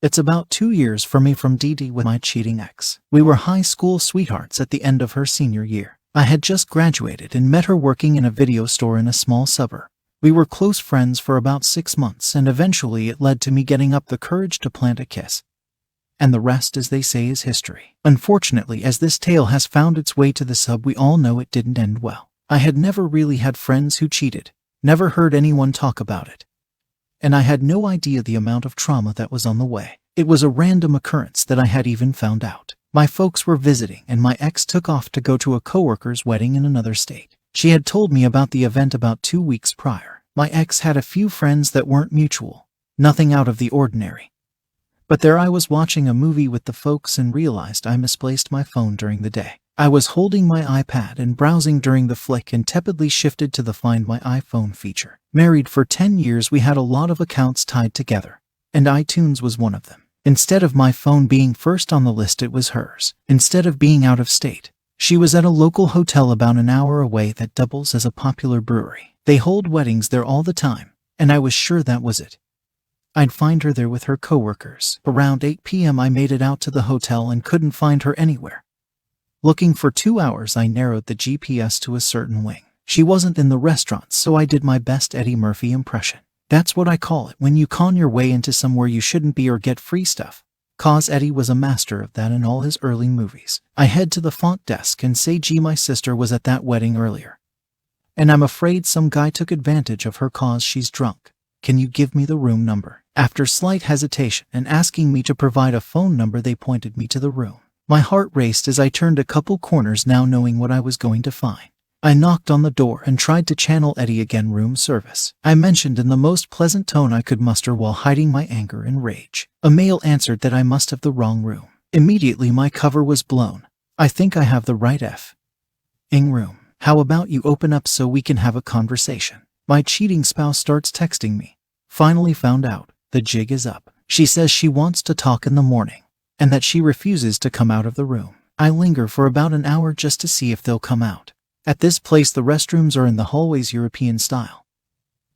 It's about 2 years for me from DD with my cheating ex. We were high school sweethearts at the end of her senior year. I had just graduated and met her working in a video store in a small suburb. We were close friends for about 6 months, and eventually it led to me getting up the courage to plant a kiss. And the rest, as they say, is history. Unfortunately, as this tale has found its way to the sub, we all know it didn't end well. I had never really had friends who cheated, never heard anyone talk about it. And I had no idea the amount of trauma that was on the way. It was a random occurrence that I had even found out. My folks were visiting, and my ex took off to go to a coworker's wedding in another state. She had told me about the event about 2 weeks prior. My ex had a few friends that weren't mutual, nothing out of the ordinary. But there I was watching a movie with the folks and realized I misplaced my phone during the day. I was holding my iPad and browsing during the flick and tepidly shifted to the Find My iPhone feature. Married for 10 years, we had a lot of accounts tied together, and iTunes was one of them. Instead of my phone being first on the list, it was hers. Instead of being out of state, she was at a local hotel about an hour away that doubles as a popular brewery. They hold weddings there all the time, and I was sure that was it. I'd find her there with her coworkers. Around 8 p.m. I made it out to the hotel and couldn't find her anywhere. Looking for 2 hours, I narrowed the GPS to a certain wing. She wasn't in the restaurant, so I did my best Eddie Murphy impression. That's what I call it, when you con your way into somewhere you shouldn't be or get free stuff. 'Cause Eddie was a master of that in all his early movies. I head to the front desk and say, "Gee, my sister was at that wedding earlier, and I'm afraid some guy took advantage of her 'cause she's drunk. Can you give me the room number?" After slight hesitation and asking me to provide a phone number, they pointed me to the room. My heart raced as I turned a couple corners, now knowing what I was going to find. I knocked on the door and tried to channel Eddie again. "Room service," I mentioned in the most pleasant tone I could muster while hiding my anger and rage. A male answered that I must have the wrong room. Immediately my cover was blown. "I think I have the right f***ing room. How about you open up so we can have a conversation?" My cheating spouse starts texting me. "Finally found out. The jig is up. She says she wants to talk in the morning, and that she refuses to come out of the room." I linger for about an hour just to see if they'll come out. At this place, the restrooms are in the hallways, European style.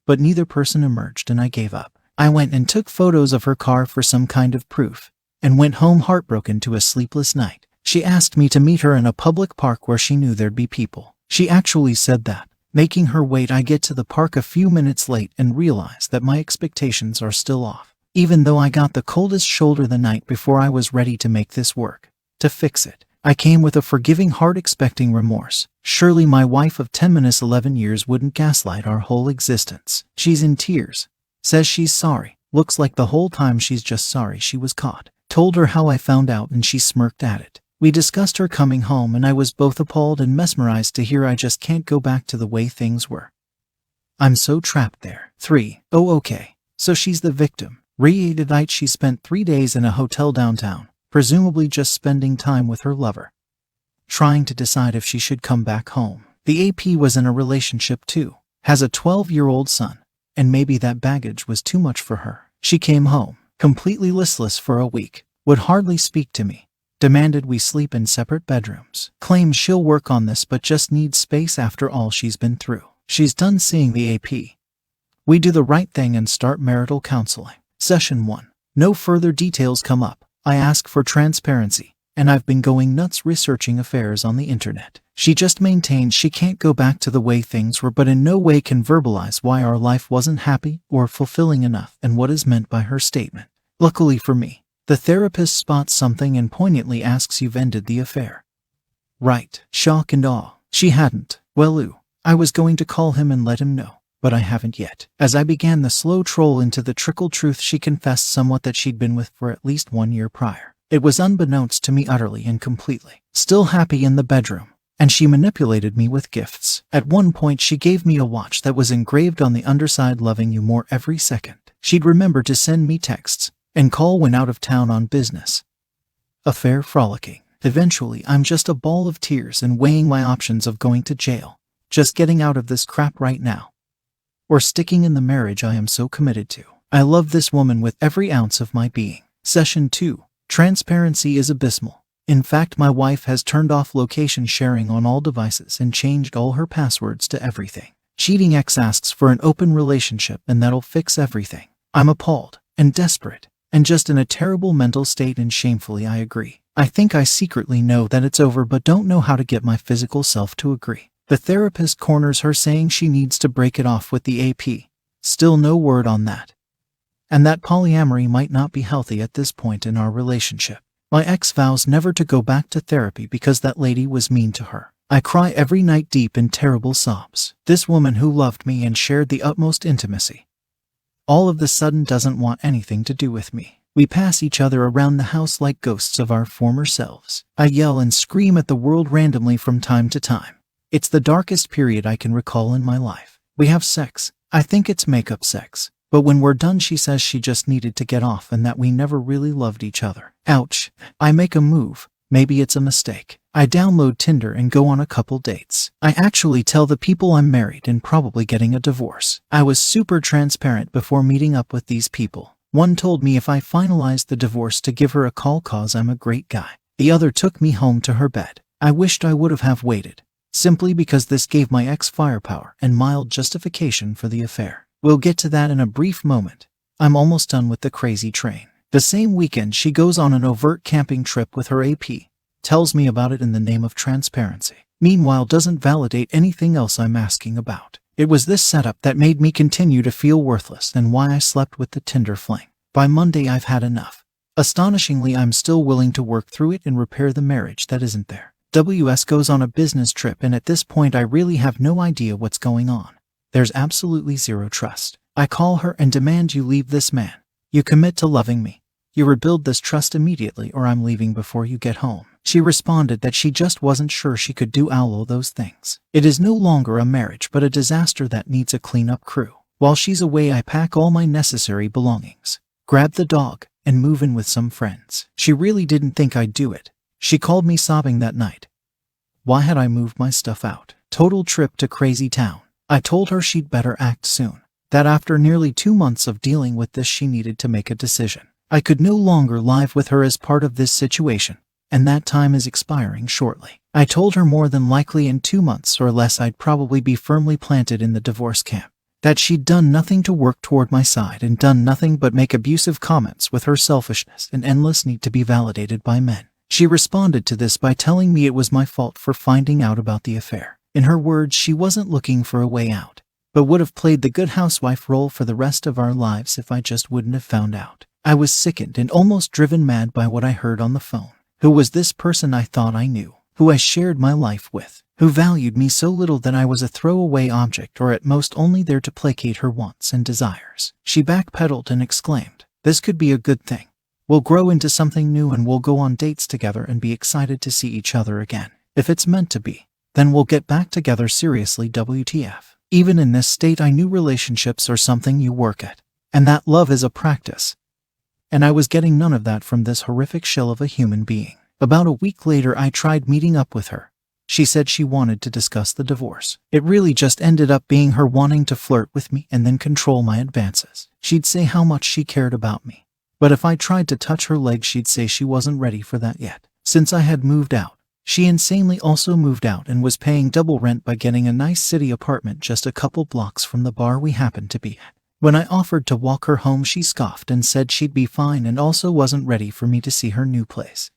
But neither person emerged, and I gave up. I went and took photos of her car for some kind of proof, and went home heartbroken to a sleepless night. She asked me to meet her in a public park where she knew there'd be people. She actually said that. Making her wait, I get to the park a few minutes late and realize that my expectations are still off. Even though I got the coldest shoulder the night before, I was ready to make this work. To fix it, I came with a forgiving heart, expecting remorse. Surely my wife of 10-11 years wouldn't gaslight our whole existence. She's in tears. Says she's sorry. Looks like the whole time she's just sorry she was caught. Told her how I found out, and she smirked at it. We discussed her coming home, and I was both appalled and mesmerized to hear I just can't go back to the way things were. I'm so trapped there. 3. Oh, okay. So she's the victim. Reiterated. She spent 3 days in a hotel downtown, presumably just spending time with her lover, trying to decide if she should come back home. The AP was in a relationship too, has a 12-year-old son, and maybe that baggage was too much for her. She came home, completely listless for a week, would hardly speak to me, demanded we sleep in separate bedrooms, claims she'll work on this but just needs space after all she's been through. She's done seeing the AP. We do the right thing and start marital counseling. Session 1. No further details come up. I ask for transparency, and I've been going nuts researching affairs on the internet. She just maintains she can't go back to the way things were, but in no way can verbalize why our life wasn't happy or fulfilling enough, and what is meant by her statement. Luckily for me, the therapist spots something and poignantly asks, "You've ended the affair, right?" Shock and awe. She hadn't. Well, I was going to call him and let him know, but I haven't yet. As I began the slow troll into the trickle truth, she confessed somewhat that she'd been with for at least 1 year prior. It was unbeknownst to me utterly and completely. Still happy in the bedroom, and she manipulated me with gifts. At one point she gave me a watch that was engraved on the underside, "Loving you more every second." She'd remember to send me texts and call when out of town on business. Affair frolicking. Eventually I'm just a ball of tears and weighing my options of going to jail, just getting out of this crap right now, or sticking in the marriage I am so committed to. I love this woman with every ounce of my being. Session 2. Transparency is abysmal. In fact, my wife has turned off location sharing on all devices and changed all her passwords to everything. Cheating ex asks for an open relationship and that'll fix everything. I'm appalled and desperate. and just in a terrible mental state, and shamefully I agree. I think I secretly know that it's over but don't know how to get my physical self to agree. The therapist corners her saying she needs to break it off with the AP. Still no word on that. And that polyamory might not be healthy at this point in our relationship. My ex vows never to go back to therapy because that lady was mean to her. I cry every night deep in terrible sobs. This woman who loved me and shared the utmost intimacy, all of the sudden doesn't want anything to do with me. We pass each other around the house like ghosts of our former selves. I yell and scream at the world randomly from time to time. It's the darkest period I can recall in my life. We have sex. I think it's makeup sex. But when we're done, she says she just needed to get off and that we never really loved each other. Ouch. I make a move. Maybe it's a mistake. I download Tinder and go on a couple dates. I actually tell the people I'm married and probably getting a divorce. I was super transparent before meeting up with these people. One told me if I finalized the divorce to give her a call cause I'm a great guy. The other took me home to her bed. I wished I would have waited, simply because this gave my ex firepower and mild justification for the affair. We'll get to that in a brief moment. I'm almost done with the crazy train. The same weekend she goes on an overt camping trip with her AP. Tells me about it in the name of transparency. Meanwhile doesn't validate anything else I'm asking about. It was this setup that made me continue to feel worthless and why I slept with the Tinder fling. By Monday I've had enough. Astonishingly, I'm still willing to work through it and repair the marriage that isn't there. WS goes on a business trip and at this point I really have no idea what's going on. There's absolutely zero trust. I call her and demand you leave this man. You commit to loving me. You rebuild this trust immediately or I'm leaving before you get home. She responded that she just wasn't sure she could do all those things. It is no longer a marriage but a disaster that needs a cleanup crew. While she's away I pack all my necessary belongings, grab the dog, and move in with some friends. She really didn't think I'd do it. She called me sobbing that night. Why had I moved my stuff out? Total trip to crazy town. I told her she'd better act soon. That after nearly 2 months of dealing with this she needed to make a decision. I could no longer live with her as part of this situation, and that time is expiring shortly. I told her more than likely in 2 months or less I'd probably be firmly planted in the divorce camp. That she'd done nothing to work toward my side and done nothing but make abusive comments with her selfishness and endless need to be validated by men. She responded to this by telling me it was my fault for finding out about the affair. In her words, she wasn't looking for a way out, but would have played the good housewife role for the rest of our lives if I just wouldn't have found out. I was sickened and almost driven mad by what I heard on the phone. Who was this person I thought I knew, who I shared my life with, who valued me so little that I was a throwaway object or at most only there to placate her wants and desires? She backpedaled and exclaimed, "This could be a good thing. We'll grow into something new and we'll go on dates together and be excited to see each other again. If it's meant to be, then we'll get back together seriously WTF." Even in this state I knew relationships are something you work at, and that love is a practice. And I was getting none of that from this horrific shell of a human being. About a week later I tried meeting up with her. She said she wanted to discuss the divorce. It really just ended up being her wanting to flirt with me and then control my advances. She'd say how much she cared about me, but if I tried to touch her leg she'd say she wasn't ready for that yet. Since I had moved out, she insanely also moved out and was paying double rent by getting a nice city apartment just a couple blocks from the bar we happened to be at. When I offered to walk her home she scoffed and said she'd be fine and also wasn't ready for me to see her new place.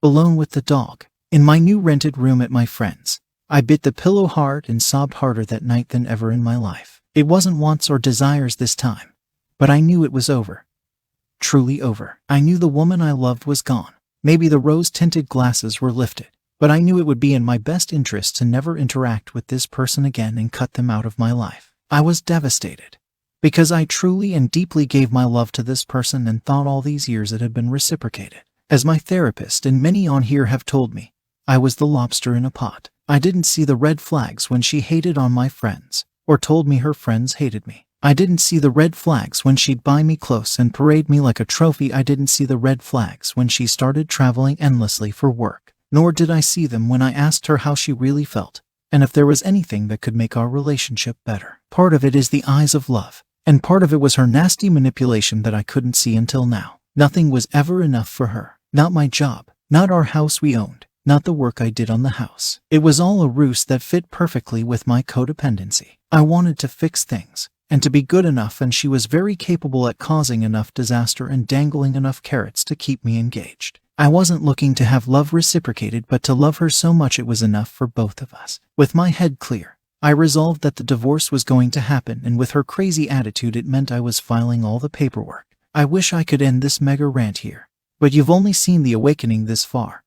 Alone with the dog, in my new rented room at my friend's, I bit the pillow hard and sobbed harder that night than ever in my life. It wasn't wants or desires this time, but I knew it was over. Truly over. I knew the woman I loved was gone. Maybe the rose-tinted glasses were lifted, but I knew it would be in my best interest to never interact with this person again and cut them out of my life. I was devastated, because I truly and deeply gave my love to this person and thought all these years it had been reciprocated. As my therapist and many on here have told me, I was the lobster in a pot. I didn't see the red flags when she hated on my friends, or told me her friends hated me. I didn't see the red flags when she'd buy me clothes and parade me like a trophy. I didn't see the red flags when she started traveling endlessly for work. Nor did I see them when I asked her how she really felt, and if there was anything that could make our relationship better. Part of it is the eyes of love, and part of it was her nasty manipulation that I couldn't see until now. Nothing was ever enough for her. Not my job, not our house we owned, not the work I did on the house. It was all a ruse that fit perfectly with my codependency. I wanted to fix things and to be good enough, and she was very capable at causing enough disaster and dangling enough carrots to keep me engaged. I wasn't looking to have love reciprocated, but to love her so much it was enough for both of us. With my head clear, I resolved that the divorce was going to happen, and with her crazy attitude it meant I was filing all the paperwork. I wish I could end this mega rant here, but you've only seen the awakening this far.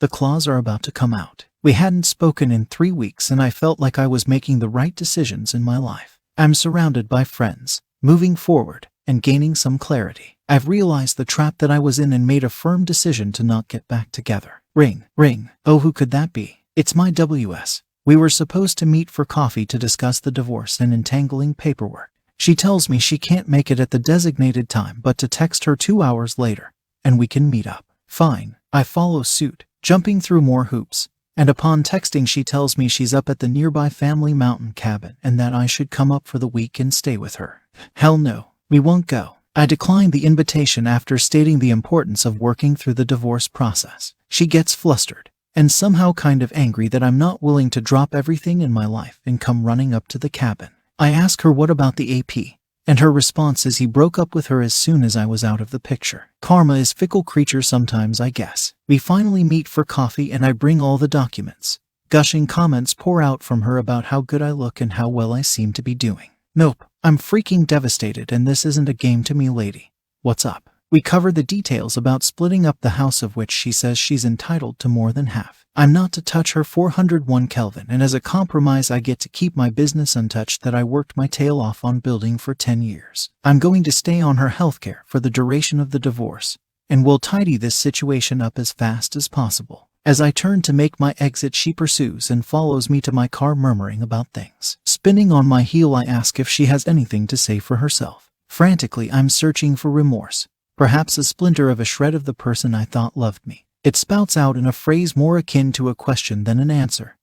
The claws are about to come out. We hadn't spoken in 3 weeks, and I felt like I was making the right decisions in my life. I'm surrounded by friends, moving forward, and gaining some clarity. I've realized the trap that I was in and made a firm decision to not get back together. Ring, ring. Oh, who could that be? It's my WS. We were supposed to meet for coffee to discuss the divorce and entangling paperwork. She tells me she can't make it at the designated time, but to text her 2 hours later, and we can meet up. Fine. I follow suit, jumping through more hoops. And upon texting, she tells me she's up at the nearby family mountain cabin and that I should come up for the week and stay with her. Hell no, we won't go. I declined the invitation after stating the importance of working through the divorce process. She gets flustered and somehow kind of angry that I'm not willing to drop everything in my life and come running up to the cabin. I ask her what about the AP, and her response is he broke up with her as soon as I was out of the picture. Karma is fickle creature sometimes, I guess. We finally meet for coffee and I bring all the documents. Gushing comments pour out from her about how good I look and how well I seem to be doing. Nope, I'm freaking devastated, and this isn't a game to me, lady. What's up? We cover the details about splitting up the house, of which she says she's entitled to more than half. I'm not to touch her 401 Kelvin, and as a compromise I get to keep my business untouched that I worked my tail off on building for 10 years. I'm going to stay on her healthcare for the duration of the divorce, and we'll tidy this situation up as fast as possible. As I turn to make my exit, she pursues and follows me to my car, murmuring about things. Spinning on my heel, I ask if she has anything to say for herself. Frantically, I'm searching for remorse, perhaps a splinter of a shred of the person I thought loved me. It spouts out in a phrase more akin to a question than an answer.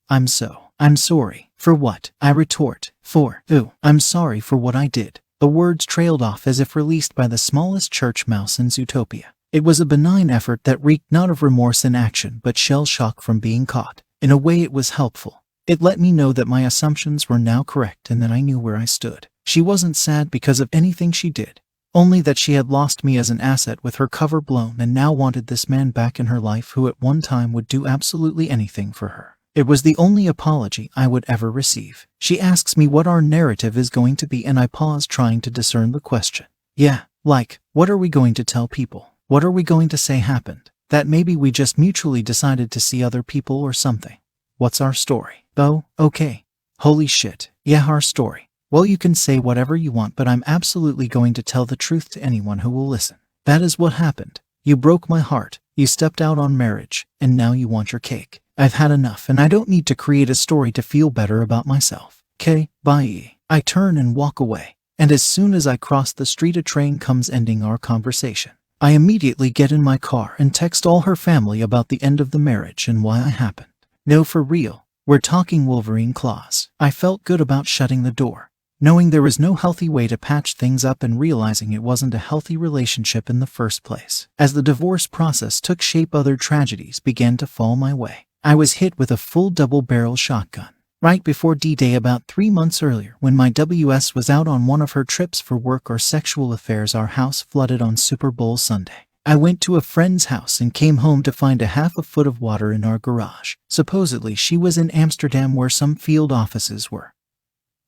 I'm sorry. For what? I retort. I'm sorry for what I did. The words trailed off as if released by the smallest church mouse in Zootopia. It was a benign effort that reeked not of remorse in action but shell shock from being caught. In a way it was helpful. It let me know that my assumptions were now correct and that I knew where I stood. She wasn't sad because of anything she did, only that she had lost me as an asset with her cover blown and now wanted this man back in her life who at one time would do absolutely anything for her. It was the only apology I would ever receive. She asks me what our narrative is going to be, and I pause, trying to discern the question. Yeah, like, what are we going to tell people? What are we going to say happened? That maybe we just mutually decided to see other people or something. What's our story? Oh, okay. Holy shit. Yeah, our story. Well, you can say whatever you want, but I'm absolutely going to tell the truth to anyone who will listen. That is what happened. You broke my heart. You stepped out on marriage, and now you want your cake. I've had enough, and I don't need to create a story to feel better about myself. Okay, bye. I turn and walk away, and as soon as I cross the street, a train comes, ending our conversation. I immediately get in my car and text all her family about the end of the marriage and why I happened. No, for real. We're talking Wolverine claws. I felt good about shutting the door, knowing there was no healthy way to patch things up and realizing it wasn't a healthy relationship in the first place. As the divorce process took shape, other tragedies began to fall my way. I was hit with a full double-barrel shotgun right before D-Day about 3 months earlier, when my WS was out on one of her trips for work or sexual affairs. Our house flooded on Super Bowl Sunday. I went to a friend's house and came home to find a half a foot of water in our garage. Supposedly she was in Amsterdam, where some field offices were.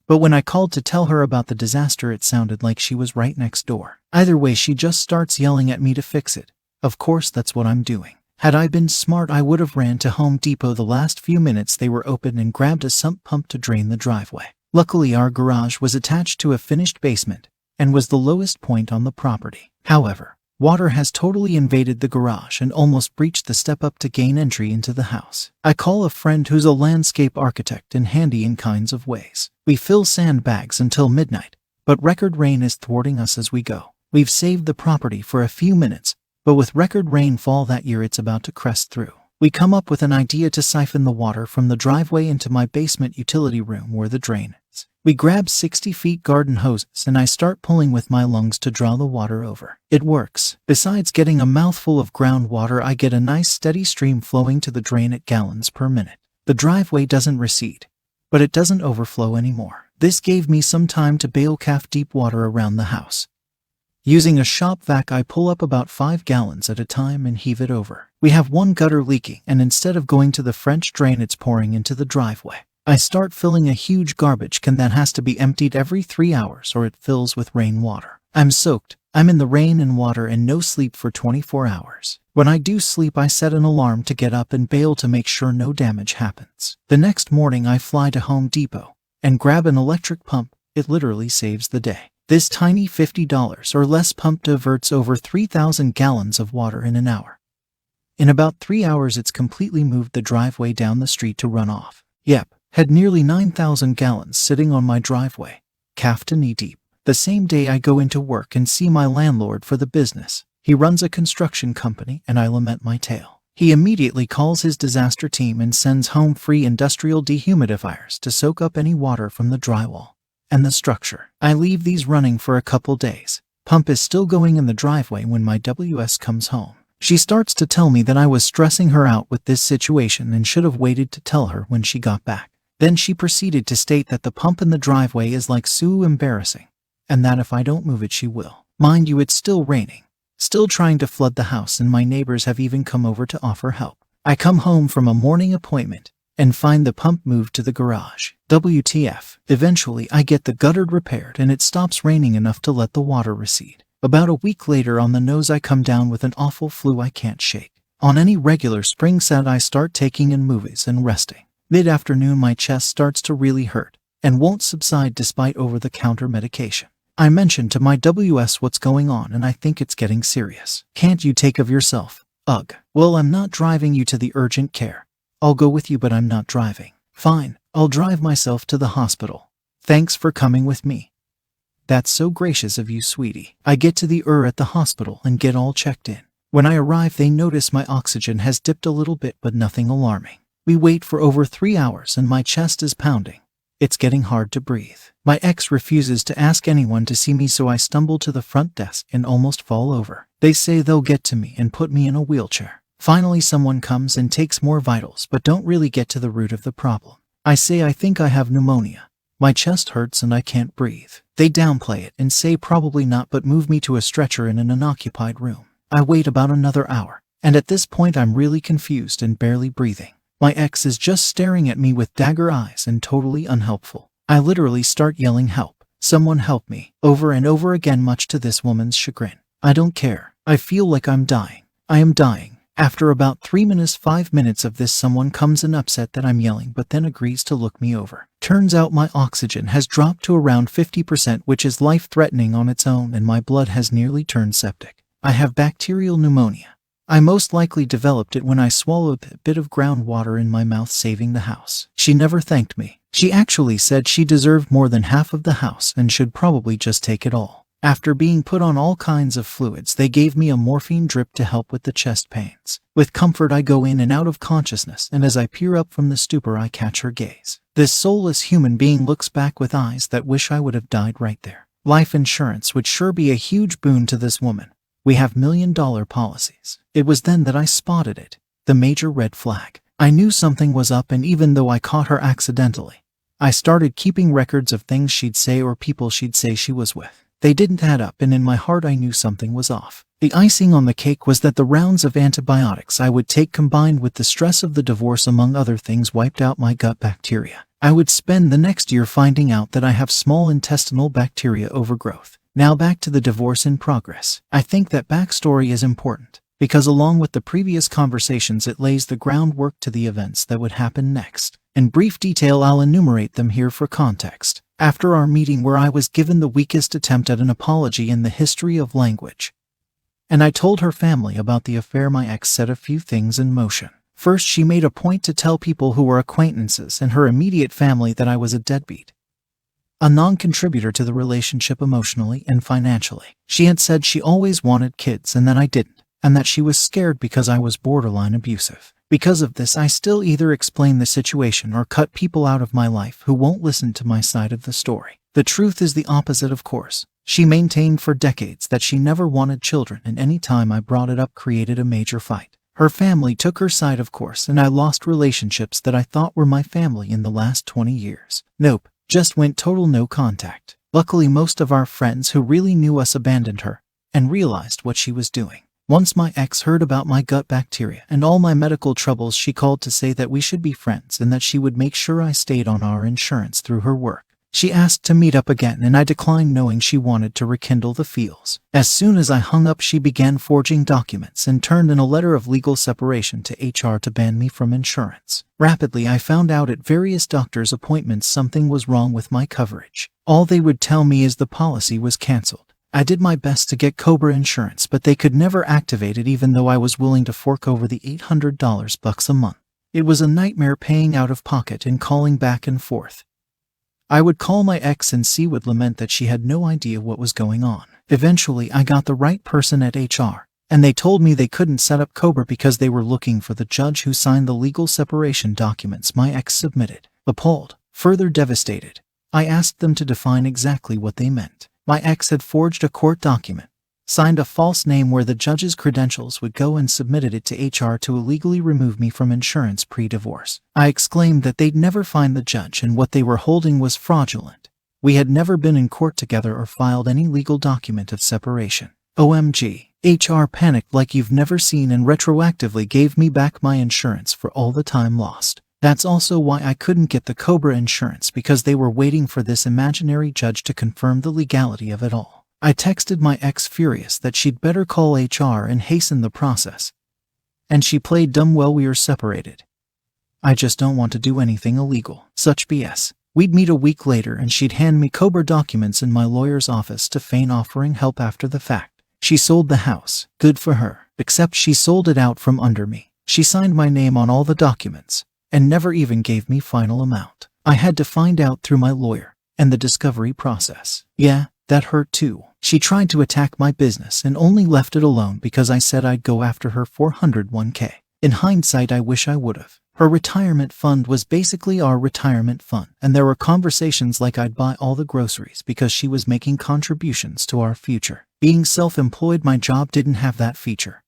But when I called to tell her about the disaster, it sounded like she was right next door. Either way, she just starts yelling at me to fix it. Of course, that's what I'm doing. Had I been smart, I would have ran to Home Depot the last few minutes they were open and grabbed a sump pump to drain the driveway. Luckily, our garage was attached to a finished basement and was the lowest point on the property. However, water has totally invaded the garage and almost breached the step up to gain entry into the house. I call a friend who's a landscape architect and handy in kinds of ways. We fill sandbags until midnight, but record rain is thwarting us as we go. We've saved the property for a few minutes, but with record rainfall that year, it's about to crest through. We come up with an idea to siphon the water from the driveway into my basement utility room where the drain is. We grab 60 feet garden hoses and I start pulling with my lungs to draw the water over. It works. Besides getting a mouthful of groundwater, I get a nice steady stream flowing to the drain at gallons per minute. The driveway doesn't recede, but it doesn't overflow anymore. This gave me some time to bail calf deep water around the house. Using a shop vac, I pull up about 5 gallons at a time and heave it over. We have one gutter leaking, and instead of going to the French drain, it's pouring into the driveway. I start filling a huge garbage can that has to be emptied every 3 hours or it fills with rainwater. I'm soaked. I'm in the rain and water and no sleep for 24 hours. When I do sleep, I set an alarm to get up and bail to make sure no damage happens. The next morning, I fly to Home Depot and grab an electric pump. It literally saves the day. This tiny $50 or less pump diverts over 3,000 gallons of water in an hour. In about 3 hours, it's completely moved the driveway down the street to run off. Yep, had nearly 9,000 gallons sitting on my driveway, calf to knee deep. The same day, I go into work and see my landlord for the business. He runs a construction company and I lament my tale. He immediately calls his disaster team and sends home free industrial dehumidifiers to soak up any water from the drywall and the structure. I leave these running for a couple days. Pump is still going in the driveway when my WS comes home. She starts to tell me that I was stressing her out with this situation and should have waited to tell her when she got back. Then she proceeded to state that the pump in the driveway is like so embarrassing, and that if I don't move it, she will. Mind you, it's still raining, still trying to flood the house, and my neighbors have even come over to offer help. I come home from a morning appointment and find the pump moved to the garage. WTF. Eventually, I get the gutter repaired and it stops raining enough to let the water recede. About a week later, on the nose, I come down with an awful flu I can't shake. On any regular spring set, I start taking in movies and resting. Mid-afternoon, my chest starts to really hurt and won't subside despite over-the-counter medication. I mention to my WS what's going on and I think it's getting serious. Can't you take of yourself? Ugh. Well, I'm not driving you to the urgent care. I'll go with you, but I'm not driving. Fine, I'll drive myself to the hospital. Thanks for coming with me. That's so gracious of you, sweetie. I get to the at the hospital and get all checked in. When I arrive, they notice my oxygen has dipped a little bit, but nothing alarming. We wait for over 3 hours and my chest is pounding. It's getting hard to breathe. My ex refuses to ask anyone to see me, so I stumble to the front desk and almost fall over. They say they'll get to me and put me in a wheelchair. Finally, someone comes and takes more vitals, but don't really get to the root of the problem. I say I think I have pneumonia. My chest hurts and I can't breathe. They downplay it and say probably not, but move me to a stretcher in an unoccupied room. I wait about another hour, and at this point I'm really confused and barely breathing. My ex is just staring at me with dagger eyes and totally unhelpful. I literally start yelling, "Help! Someone help me!" over and over again, much to this woman's chagrin. I don't care. I feel like I'm dying. I am dying. After about 5 minutes of this, someone comes in upset that I'm yelling, but then agrees to look me over. Turns out my oxygen has dropped to around 50%, which is life-threatening on its own, and my blood has nearly turned septic. I have bacterial pneumonia. I most likely developed it when I swallowed a bit of groundwater in my mouth, saving the house. She never thanked me. She actually said she deserved more than half of the house and should probably just take it all. After being put on all kinds of fluids, they gave me a morphine drip to help with the chest pains. With comfort, I go in and out of consciousness, and as I peer up from the stupor, I catch her gaze. This soulless human being looks back with eyes that wish I would have died right there. Life insurance would sure be a huge boon to this woman. We have $1,000,000 policies. It was then that I spotted it, the major red flag. I knew something was up, and even though I caught her accidentally, I started keeping records of things she'd say or people she'd say she was with. They didn't add up, and in my heart I knew something was off. The icing on the cake was that the rounds of antibiotics I would take, combined with the stress of the divorce among other things, wiped out my gut bacteria. I would spend the next year finding out that I have small intestinal bacteria overgrowth. Now back to the divorce in progress. I think that backstory is important, because along with the previous conversations, it lays the groundwork to the events that would happen next. In brief detail, I'll enumerate them here for context. After our meeting, where I was given the weakest attempt at an apology in the history of language, and I told her family about the affair, my ex set a few things in motion. First, she made a point to tell people who were acquaintances and her immediate family that I was a deadbeat, a non-contributor to the relationship emotionally and financially. She had said she always wanted kids and that I didn't. and that she was scared because I was borderline abusive. Because of this, I still either explain the situation or cut people out of my life who won't listen to my side of the story. The truth is the opposite, of course. She maintained for decades that she never wanted children, and any time I brought it up created a major fight. Her family took her side, of course, and I lost relationships that I thought were my family in the last 20 years. Nope, just went total no contact. Luckily, most of our friends who really knew us abandoned her and realized what she was doing. Once my ex heard about my gut bacteria and all my medical troubles, she called to say that we should be friends and that she would make sure I stayed on our insurance through her work. She asked to meet up again, and I declined, knowing she wanted to rekindle the feels. As soon as I hung up, she began forging documents and turned in a letter of legal separation to HR to ban me from insurance. Rapidly, I found out at various doctor's appointments something was wrong with my coverage. All they would tell me is the policy was canceled. I did my best to get Cobra insurance, but they could never activate it, even though I was willing to fork over the $800 a month. It was a nightmare paying out of pocket and calling back and forth. I would call my ex and she would lament that she had no idea what was going on. Eventually, I got the right person at HR, and they told me they couldn't set up Cobra because they were looking for the judge who signed the legal separation documents my ex submitted. Appalled, further devastated, I asked them to define exactly what they meant. My ex had forged a court document, signed a false name where the judge's credentials would go, and submitted it to HR to illegally remove me from insurance pre-divorce. I exclaimed that they'd never find the judge and what they were holding was fraudulent. We had never been in court together or filed any legal document of separation. OMG. HR panicked like you've never seen and retroactively gave me back my insurance for all the time lost. That's also why I couldn't get the Cobra insurance, because they were waiting for this imaginary judge to confirm the legality of it all. I texted my ex, furious that she'd better call HR and hasten the process. And she played dumb. Well, we are separated. I just don't want to do anything illegal. Such BS. We'd meet a week later and she'd hand me Cobra documents in my lawyer's office to feign offering help after the fact. She sold the house. Good for her. Except she sold it out from under me. She signed my name on all the documents and never even gave me final amount. I had to find out through my lawyer and the discovery process. Yeah, that hurt too. She tried to attack my business and only left it alone because I said I'd go after her 401k. In hindsight, I wish I would've. Her retirement fund was basically our retirement fund, and there were conversations like I'd buy all the groceries because she was making contributions to our future. Being self-employed, my job didn't have that feature.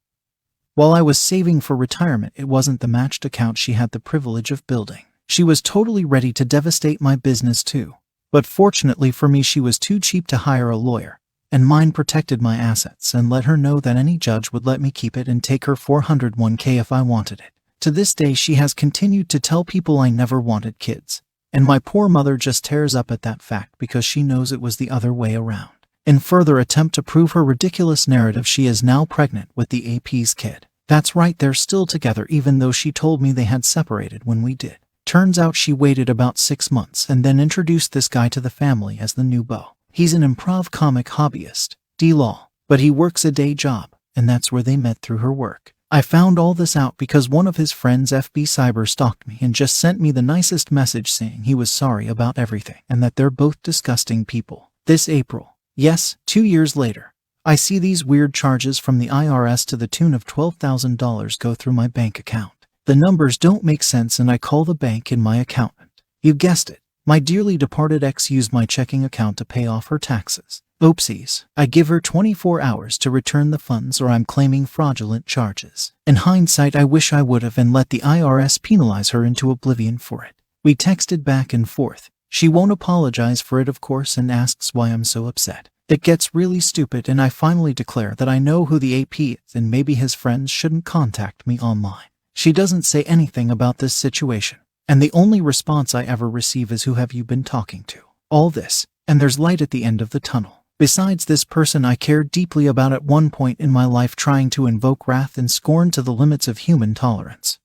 While I was saving for retirement, it wasn't the matched account she had the privilege of building. She was totally ready to devastate my business too. But fortunately for me, she was too cheap to hire a lawyer, and mine protected my assets and let her know that any judge would let me keep it and take her 401k if I wanted it. To this day, she has continued to tell people I never wanted kids, and my poor mother just tears up at that fact because she knows it was the other way around. In further attempt to prove her ridiculous narrative, she is now pregnant with the AP's kid. That's right, they're still together even though she told me they had separated when we did. Turns out she waited about 6 months and then introduced this guy to the family as the new beau. He's an improv comic hobbyist, D-Law, but he works a day job, and that's where they met, through her work. I found all this out because one of his friends FB cyber stalked me and just sent me the nicest message saying he was sorry about everything and that they're both disgusting people. This April, yes, 2 years later, I see these weird charges from the IRS to the tune of $12,000 go through my bank account. The numbers don't make sense and I call the bank and my accountant. You guessed it. My dearly departed ex used my checking account to pay off her taxes. Oopsies. I give her 24 hours to return the funds or I'm claiming fraudulent charges. In hindsight, I wish I would have and let the IRS penalize her into oblivion for it. We texted back and forth. She won't apologize for it, of course, and asks why I'm so upset. It gets really stupid and I finally declare that I know who the AP is and maybe his friends shouldn't contact me online. She doesn't say anything about this situation, and the only response I ever receive is, "Who have you been talking to?" All this, and there's light at the end of the tunnel. Besides this person I cared deeply about at one point in my life, trying to invoke wrath and scorn to the limits of human tolerance.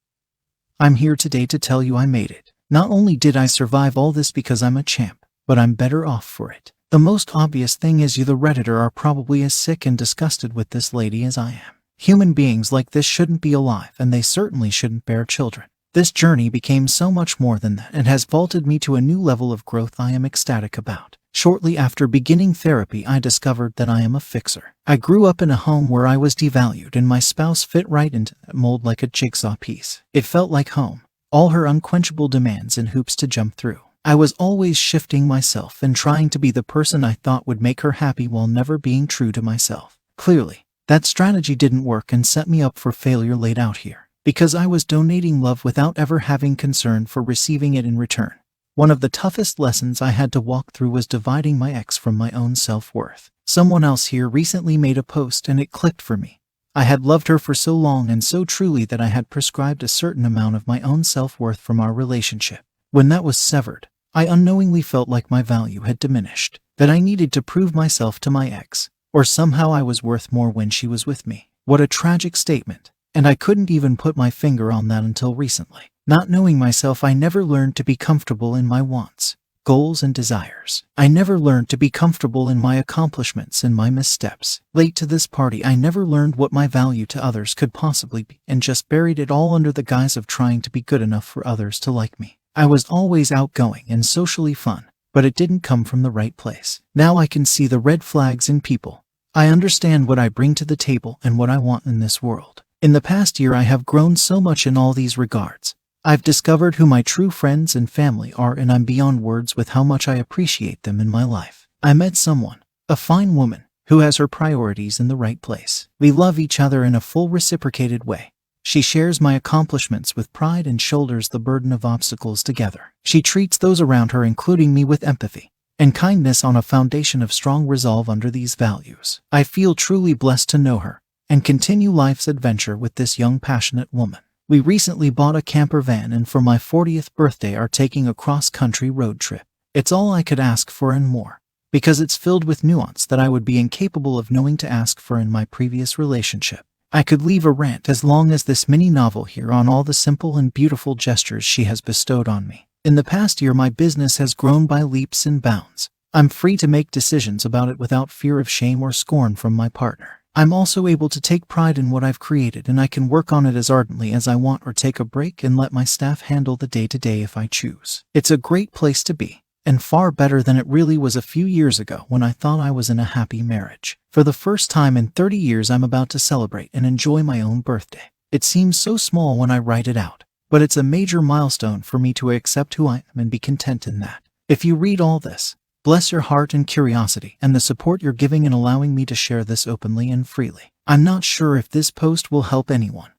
I'm here today to tell you I made it. Not only did I survive all this because I'm a champ, but I'm better off for it. The most obvious thing is you, the Redditor, are probably as sick and disgusted with this lady as I am. Human beings like this shouldn't be alive, and they certainly shouldn't bear children. This journey became so much more than that and has vaulted me to a new level of growth I am ecstatic about. Shortly after beginning therapy, I discovered that I am a fixer. I grew up in a home where I was devalued and my spouse fit right into that mold like a jigsaw piece. It felt like home, all her unquenchable demands and hoops to jump through. I was always shifting myself and trying to be the person I thought would make her happy while never being true to myself. Clearly, that strategy didn't work and set me up for failure laid out here, because I was donating love without ever having concern for receiving it in return. One of the toughest lessons I had to walk through was dividing my ex from my own self-worth. Someone else here recently made a post and it clicked for me. I had loved her for so long and so truly that I had prescribed a certain amount of my own self-worth from our relationship. When that was severed, I unknowingly felt like my value had diminished, that I needed to prove myself to my ex, or somehow I was worth more when she was with me. What a tragic statement, and I couldn't even put my finger on that until recently. Not knowing myself, I never learned to be comfortable in my wants, goals, and desires. I never learned to be comfortable in my accomplishments and my missteps. Late to this party, I never learned what my value to others could possibly be, and just buried it all under the guise of trying to be good enough for others to like me. I was always outgoing and socially fun, but it didn't come from the right place. Now I can see the red flags in people. I understand what I bring to the table and what I want in this world. In the past year, I have grown so much in all these regards. I've discovered who my true friends and family are, and I'm beyond words with how much I appreciate them in my life. I met someone, a fine woman, who has her priorities in the right place. We love each other in a full reciprocated way. She shares my accomplishments with pride and shoulders the burden of obstacles together. She treats those around her, including me, with empathy and kindness on a foundation of strong resolve under these values. I feel truly blessed to know her and continue life's adventure with this young, passionate woman. We recently bought a camper van and for my 40th birthday are taking a cross-country road trip. It's all I could ask for and more, because it's filled with nuance that I would be incapable of knowing to ask for in my previous relationship. I could leave a rant as long as this mini novel here on all the simple and beautiful gestures she has bestowed on me. In the past year, my business has grown by leaps and bounds. I'm free to make decisions about it without fear of shame or scorn from my partner. I'm also able to take pride in what I've created, and I can work on it as ardently as I want or take a break and let my staff handle the day-to-day if I choose. It's a great place to be, and far better than it really was a few years ago when I thought I was in a happy marriage. For the first time in 30 years, I'm about to celebrate and enjoy my own birthday. It seems so small when I write it out, but it's a major milestone for me to accept who I am and be content in that. If you read all this, bless your heart and curiosity and the support you're giving in allowing me to share this openly and freely. I'm not sure if this post will help anyone,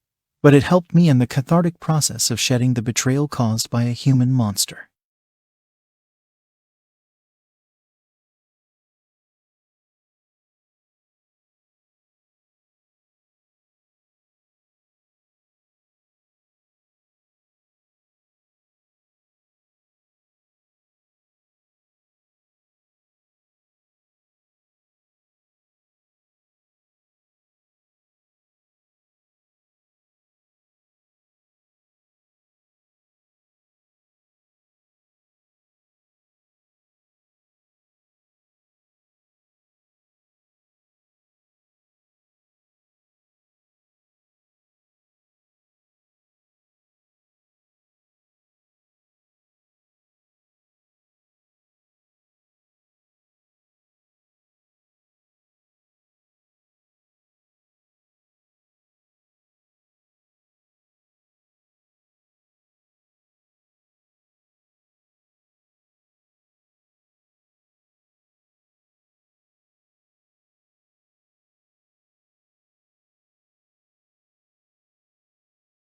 but it helped me in the cathartic process of shedding the betrayal caused by a human monster.